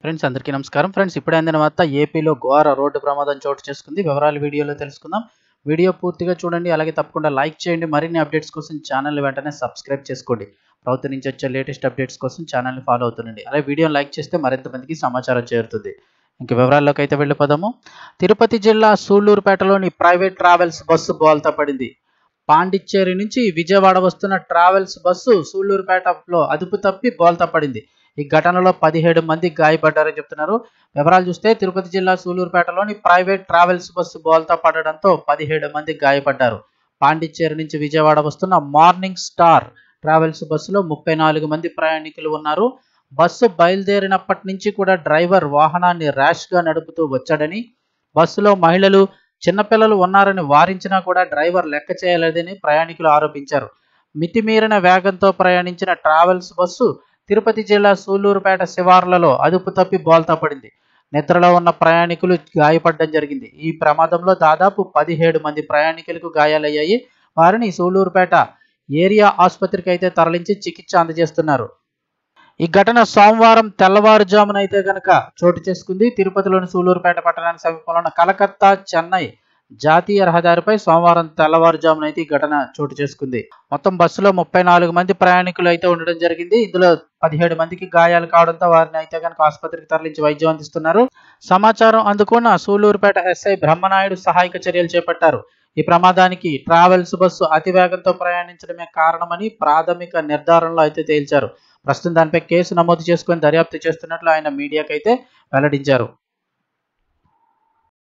Friends అందరికీ నమస్కారం. Friends ఇప్పుడే అందిన వార్త ఏపీలో ఘోర రోడ్డు ప్రమాదం చోటు చేసుకుంది. వివరాలు వీడియోలో తెలుసుకుందాం. వీడియో పూర్తిగా చూడండి. అలాగే తప్పకుండా లైక్ చేయండి. మరిన్ని అప్డేట్స్ కోసం ఛానల్ వెంటనే సబ్స్క్రైబ్ చేసుకోండి. ప్రభుత్వం నుంచి వచ్చే లేటెస్ట్ అప్డేట్స్ కోసం ఛానల్ని ఫాలో అవుతుండండి. అలాగే వీడియోని లైక్ చేస్తే మరింత మందికి సమాచారం చేరుతుంది. ఇంక వివరాల్లోకి అయితే వెళ్ళిపోదాము. తిరుపతి జిల్లా సూళ్లూరుపేటలోని ప్రైవేట్ ట్రావెల్స్ బస్సు బోల్తా పడింది. పాండిచ్చేరి నుంచి విజయవాడ వస్తున్న ట్రావెల్స్ బస్సు సూళ్లూరుపేటలో అదుపు తప్పి బోల్తా పడింది. ఈ ఘటనలో 17 మంది గాయపడ్డారని చెప్తున్నారు. వివరాలు చూస్తే తిరుపతి జిల్లా సూళ్లూరుపేటలోని ప్రైవేట్ ట్రావెల్స్ బస్సు బోల్తా పడడంతో 17 మంది గాయపడ్డారు. పాండిచ్చేరి నుంచి విజయవాడ వస్తున్న మార్నింగ్ స్టార్ ట్రావెల్స్ బస్సులో 34 మంది ప్రయాణికులు ఉన్నారు. బస్సు బయలుదేరినప్పటి నుంచి కూడా డ్రైవర్ వాహనాన్ని ర్యాష్గా నడుపుతూ వచ్చాడని, బస్సులో మహిళలు చిన్నపిల్లలు ఉన్నారని వారించినా కూడా డ్రైవర్ లెక్క చేయలేదని ప్రయాణికులు ఆరోపించారు. మితిమీరిన వేగంతో ప్రయాణించిన ట్రావెల్స్ బస్సు తిరుపతి జిల్లా సూళ్లూరుపేట శివార్లలో అదుపు తప్పి బోల్తా పడింది. నిద్రలో ఉన్న ప్రయాణికులు గాయపడడం జరిగింది. ఈ ప్రమాదంలో దాదాపు 17 మంది ప్రయాణికులకు గాయాలయ్యాయి. వారిని సూళ్లూరుపేట ఏరియా ఆసుపత్రికి అయితే తరలించి చికిత్స అందజేస్తున్నారు. ఈ ఘటన సోమవారం తెల్లవారుజామున అయితే గనక చోటు చేసుకుంది. తిరుపతిలోని సూళ్లూరుపేట పట్టణానికి సమీపంలో ఉన్న కలకత్తా చెన్నై జాతీయ రహదారిపై సోమవారం తెల్లవారుజామున అయితే ఈ ఘటన చోటు చేసుకుంది. మొత్తం బస్సులో 34 మంది ప్రయాణికులు అయితే ఉండడం జరిగింది. ఇందులో 17 మందికి గాయాలు కావడంతో వారిని అయితే కనుక ఆసుపత్రికి తరలించి వైద్యం అందిస్తున్నారు. సమాచారం అందుకున్న సూళ్లూరుపేట ఎస్ఐ బ్రహ్మనాయుడు సహాయక చర్యలు చేపట్టారు. ఈ ప్రమాదానికి ట్రావెల్స్ బస్సు అతివేగంతో ప్రయాణించడమే కారణమని ప్రాథమిక నిర్ధారణలో అయితే తేల్చారు. ప్రస్తుతం దానిపై కేసు నమోదు చేసుకుని దర్యాప్తు చేస్తున్నట్లు ఆయన మీడియాకైతే వెల్లడించారు.